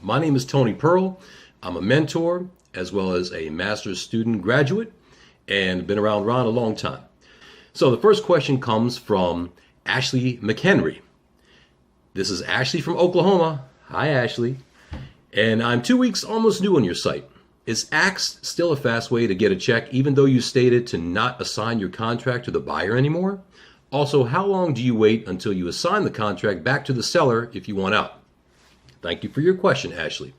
My name is Tony Pearl. I'm a mentor as well as a master's student graduate and been around Ron a long time. So the first question comes from Ashley McHenry. This is Ashley from Oklahoma. Hi, Ashley. And I'm 2 weeks almost new on your site. Is Axe still a fast way to get a check even though you stated to not assign your contract to the buyer anymore? Also, how long do you wait until you assign the contract back to the seller if you want out? Thank you for your question, Ashley.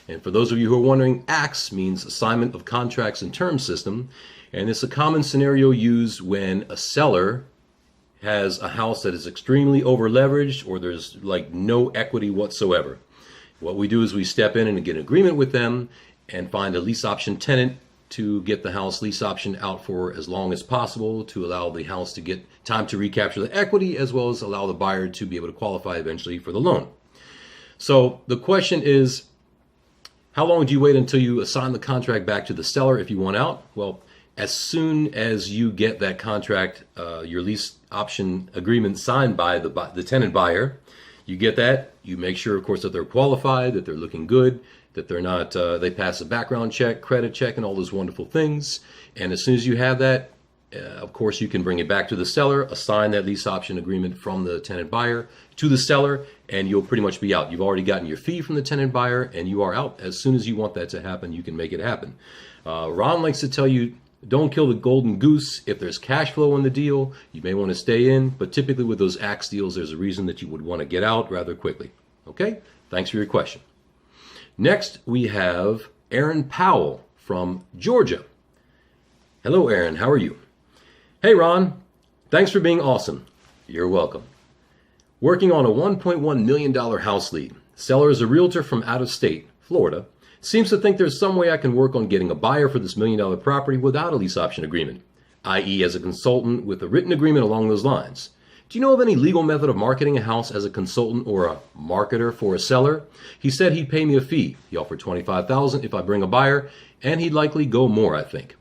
And for those of you who are wondering, ACTS means Assignment of Contracts and Terms System, and it's a common scenario used when a seller has a house that is extremely over leveraged or there's like no equity whatsoever. What we do is we step in and get an agreement with them and find a lease option tenant to get the house lease option out for as long as possible to allow the house to get time to recapture the equity as well as allow the buyer to be able to qualify eventually for the loan. So the question is, how long do you wait until you assign the contract back to the seller if you want out? Well, as soon as you get that contract, your lease option agreement signed by the tenant buyer, you get that. You make sure, of course, that they're qualified, that they're looking good, that they're not, they pass a background check, credit check, and all those wonderful things. And as soon as you have that, of course, you can bring it back to the seller, assign that lease option agreement from the tenant buyer to the seller, and you'll pretty much be out. You've already gotten your fee from the tenant buyer, and you are out. As soon as you want that to happen, you can make it happen. Ron likes to tell you, don't kill the golden goose. If there's cash flow in the deal, you may want to stay in, but typically with those axe deals, there's a reason that you would want to get out rather quickly. Okay? Thanks for your question. Next, we have Aaron Powell from Georgia. Hello, Aaron. How are you? Hey, Ron. Thanks for being awesome. You're welcome. Working on a $1.1 million house lead. Seller is a realtor from out of state, Florida. Seems to think there's some way I can work on getting a buyer for this $1 million property without a lease option agreement, i.e. as a consultant with a written agreement along those lines. Do you know of any legal method of marketing a house as a consultant or a marketer for a seller? He said he'd pay me a fee. He offered $25,000 if I bring a buyer, and he'd likely go more, I think.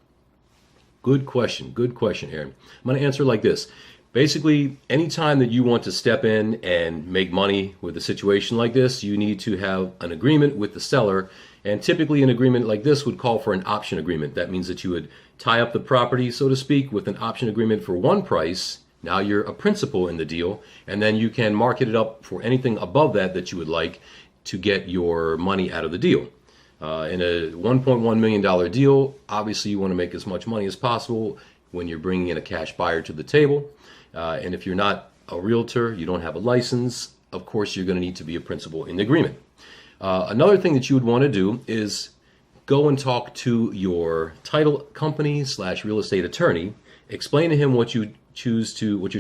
Good question, Aaron. I'm going to answer like this. Basically, anytime that you want to step in and make money with a situation like this, you need to have an agreement with the seller. And typically an agreement like this would call for an option agreement. That means that you would tie up the property, so to speak, with an option agreement for one price. Now you're a principal in the deal, and then you can market it up for anything above that that you would like to get your money out of the deal. In a $1.1 million deal, obviously you want to make as much money as possible when you're bringing in a cash buyer to the table. And if you're not a realtor, you don't have a license, of course you're going to need to be a principal in the agreement. Another thing that you would want to do is go and talk to your title company / real estate attorney, explain to him what you're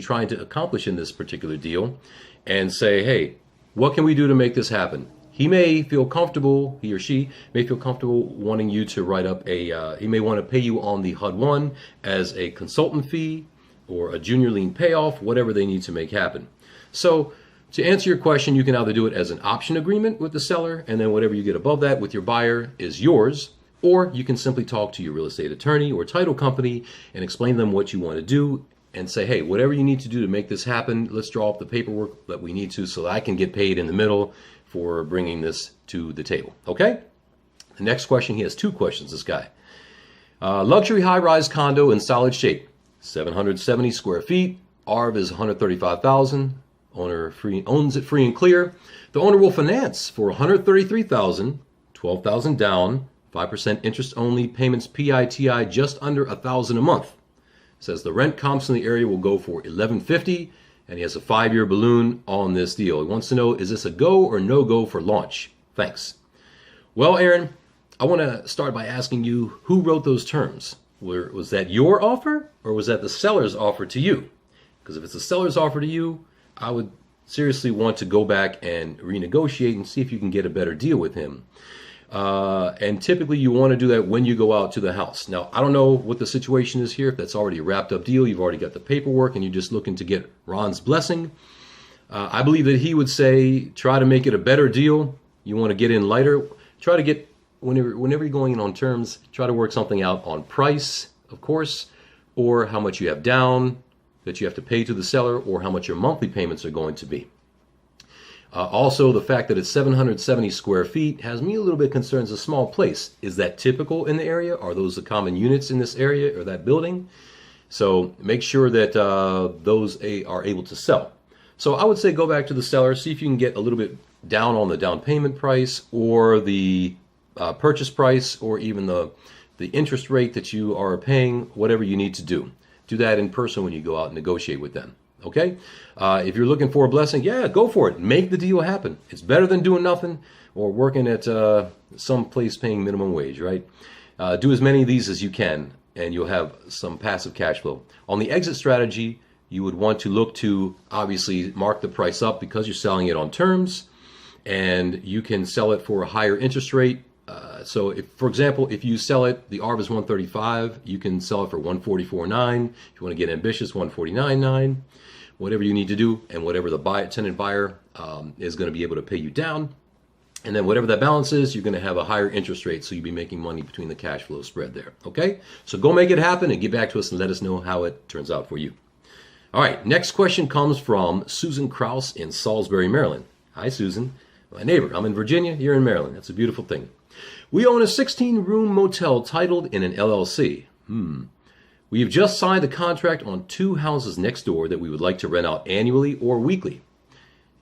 trying to accomplish in this particular deal, and say, hey, what can we do to make this happen? He may feel comfortable, he or she may feel comfortable wanting you to write up he may want to pay you on the HUD-1 as a consultant fee or a junior lien payoff, whatever they need to make happen. So to answer your question, you can either do it as an option agreement with the seller, and then whatever you get above that with your buyer is yours, or you can simply talk to your real estate attorney or title company and explain to them what you want to do and say, hey, whatever you need to do to make this happen, let's draw up the paperwork that we need to so that I can get paid in the middle for bringing this to the table. Okay? The next question, he has two questions, this guy. Luxury high-rise condo in solid shape, 770 square feet. ARV is $135,000. Owner owns it free and clear. The owner will finance for $133,000, $12,000 down, 5% interest only, payments PITI just under $1,000 a month. Says the rent comps in the area will go for $1,150, and he has a 5-year balloon on this deal. He wants to know, is this a go or no go for launch? Thanks. Well, Aaron, I want to start by asking you, who wrote those terms? Was that your offer, or was that the seller's offer to you? Because if it's the seller's offer to you, I would seriously want to go back and renegotiate and see if you can get a better deal with him. And typically you want to do that when you go out to the house. Now, I don't know what the situation is here. If that's already a wrapped up deal, you've already got the paperwork and you're just looking to get Ron's blessing. I believe that he would say, try to make it a better deal. You want to get in lighter. Try to get, whenever you're going in on terms, try to work something out on price, of course, or how much you have down that you have to pay to the seller, or how much your monthly payments are going to be. Also, the fact that it's 770 square feet has me a little bit concerned. It's a small place. Is that typical in the area? Are those the common units in this area or that building? So make sure that those are able to sell. So I would say go back to the seller, see if you can get a little bit down on the down payment price, or the purchase price, or even the interest rate that you are paying, whatever you need to do. Do that in person when you go out and negotiate with them. Okay? If you're looking for a blessing, yeah, go for it. Make the deal happen. It's better than doing nothing or working at some place paying minimum wage, right? Do as many of these as you can, and you'll have some passive cash flow. On the exit strategy, you would want to look to obviously mark the price up because you're selling it on terms, and you can sell it for a higher interest rate. So if, for example, if you sell it, the ARV is 135, you can sell it for 144.9. If you want to get ambitious, 149.9. Whatever you need to do, and whatever the tenant buyer is going to be able to pay you down. And then whatever that balance is, you're going to have a higher interest rate, so you'll be making money between the cash flow spread there. Okay? So go make it happen and get back to us and let us know how it turns out for you. All right, next question comes from Susan Kraus in Salisbury, Maryland. Hi, Susan. My neighbor. I'm in Virginia. You're in Maryland. That's a beautiful thing. We own a 16-room motel titled in an LLC. We have just signed a contract on 2 houses next door that we would like to rent out annually or weekly.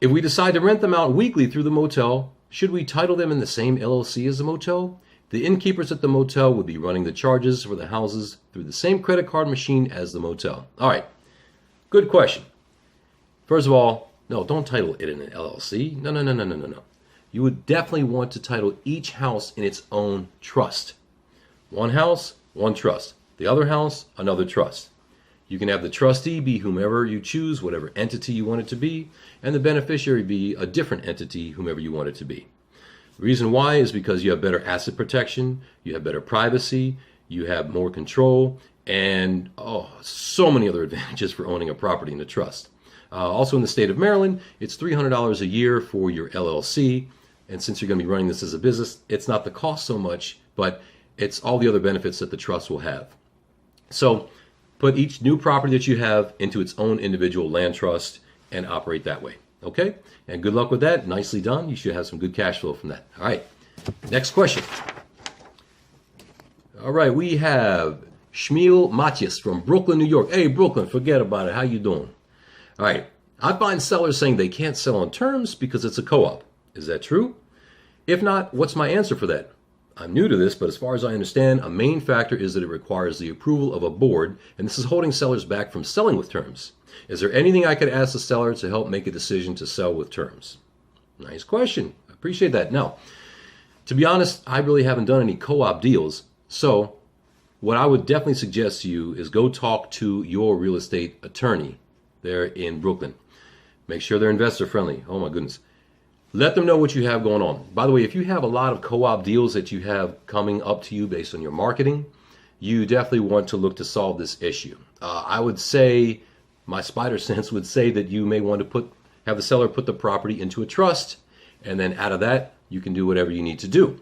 If we decide to rent them out weekly through the motel, should we title them in the same LLC as the motel? The innkeepers at the motel would be running the charges for the houses through the same credit card machine as the motel. All right, good question. First of all, no, don't title it in an LLC. No. You would definitely want to title each house in its own trust. One house, one trust. The other house, another trust. You can have the trustee be whomever you choose, whatever entity you want it to be, and the beneficiary be a different entity, whomever you want it to be. The reason why is because you have better asset protection, you have better privacy, you have more control, and so many other advantages for owning a property in a trust. Also in the state of Maryland, it's $300 a year for your LLC. And since you're going to be running this as a business, it's not the cost so much, but it's all the other benefits that the trust will have. So put each new property that you have into its own individual land trust and operate that way. Okay? And good luck with that. Nicely done. You should have some good cash flow from that. All right. Next question. All right. We have Shmuel Matias from Brooklyn, New York. Hey, Brooklyn, forget about it. How you doing? All right. I find sellers saying they can't sell on terms because it's a co-op. Is that true? If not, what's my answer for that? I'm new to this, but as far as I understand, a main factor is that it requires the approval of a board, and this is holding sellers back from selling with terms. Is there anything I could ask the seller to help make a decision to sell with terms? Nice question. I appreciate that. Now, to be honest, I really haven't done any co-op deals, so what I would definitely suggest to you is go talk to your real estate attorney there in Brooklyn. Make sure they're investor friendly. Oh my goodness. Let them know what you have going on. By the way, if you have a lot of co-op deals that you have coming up to you based on your marketing, you definitely want to look to solve this issue. I would say, my spider sense would say that you may want to have the seller put the property into a trust, and then out of that, you can do whatever you need to do.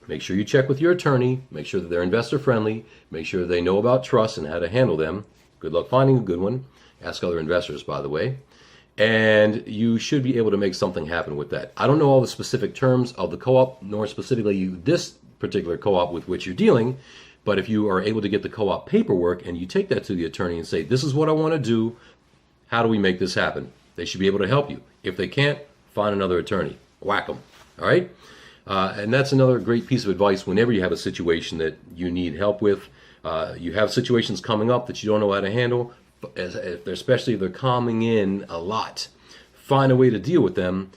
Make sure you check with your attorney, make sure that they're investor friendly, make sure they know about trusts and how to handle them. Good luck finding a good one. Ask other investors, by the way. And you should be able to make something happen with that. I don't know all the specific terms of the co-op, nor specifically this particular co-op with which you're dealing, but if you are able to get the co-op paperwork and you take that to the attorney and say, this is what I want to do, how do we make this happen? They should be able to help you. If they can't, find another attorney. Whack them. All right? And that's another great piece of advice whenever you have a situation that you need help with. You have situations coming up that you don't know how to handle, especially if they're coming in a lot. Find a way to deal with them,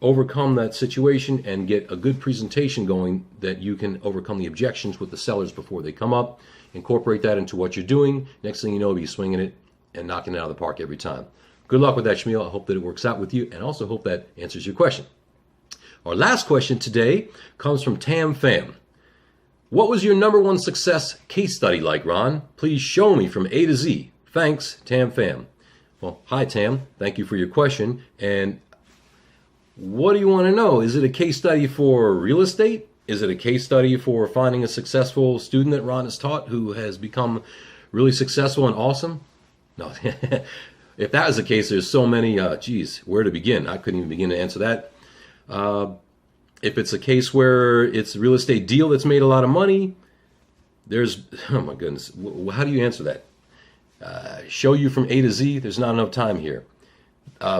overcome that situation, and get a good presentation going that you can overcome the objections with the sellers before they come up. Incorporate that into what you're doing. Next thing you know, you'll be swinging it and knocking it out of the park every time. Good luck with that, Shmuel. I hope that it works out with you, and also hope that answers your question. Our last question today comes from Tam Pham. What was your #1 success case study like, Ron? Please show me from A to Z. Thanks, Tam Pham. Well, hi, Tam. Thank you for your question. And what do you want to know? Is it a case study for real estate? Is it a case study for finding a successful student that Ron has taught who has become really successful and awesome? No. If that is the case, there's so many, geez, where to begin? I couldn't even begin to answer that. If it's a case where it's a real estate deal that's made a lot of money, there's, oh my goodness, how do you answer that? Show you from A to Z, there's not enough time here.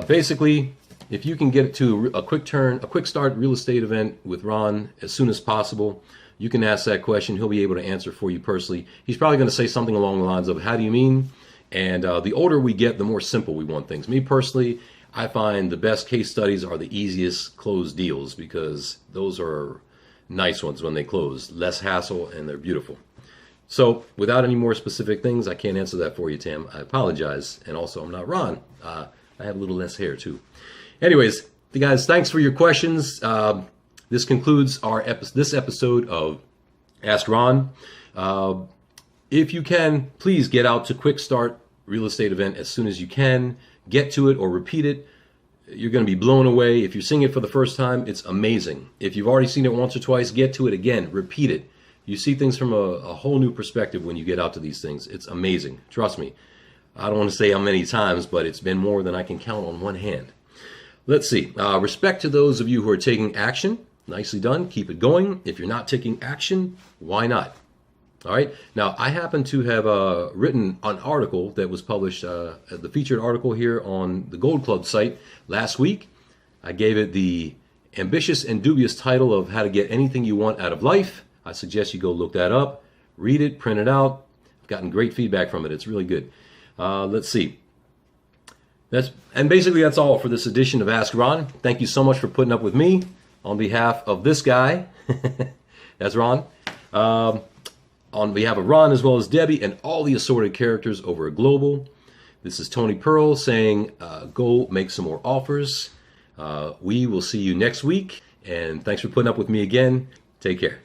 Basically, if you can get to a quick start real estate event with Ron as soon as possible, you can ask that question. He'll be able to answer for you personally. He's probably going to say something along the lines of, how do you mean? And the older we get, the more simple we want things. Me personally, I find the best case studies are the easiest closed deals because those are nice ones when they close. Less hassle and they're beautiful. So without any more specific things, I can't answer that for you, Tam. I apologize. And also, I'm not Ron. I have a little less hair, too. Anyways, guys, thanks for your questions. This concludes this episode of Ask Ron. If you can, please get out to Quick Start Real Estate Event as soon as you can. Get to it or repeat it. You're going to be blown away. If you're seeing it for the first time, it's amazing. If you've already seen it once or twice, get to it again. Repeat it. You see things from a whole new perspective when you get out to these things. It's amazing. Trust me. I don't want to say how many times, but it's been more than I can count on one hand. Let's see. Respect to those of you who are taking action. Nicely done. Keep it going. If you're not taking action, why not? All right. Now, I happen to have written an article that was published, the featured article here on the Gold Club site last week. I gave it the ambitious and dubious title of How to Get Anything You Want Out of Life. I suggest you go look that up, read it, print it out. I've gotten great feedback from it. It's really good. Let's see. Basically that's all for this edition of Ask Ron. Thank you so much for putting up with me on behalf of this guy. That's Ron. On behalf of Ron as well as Debbie and all the assorted characters over at Global. This is Tony Pearl saying go make some more offers. We will see you next week. And thanks for putting up with me again. Take care.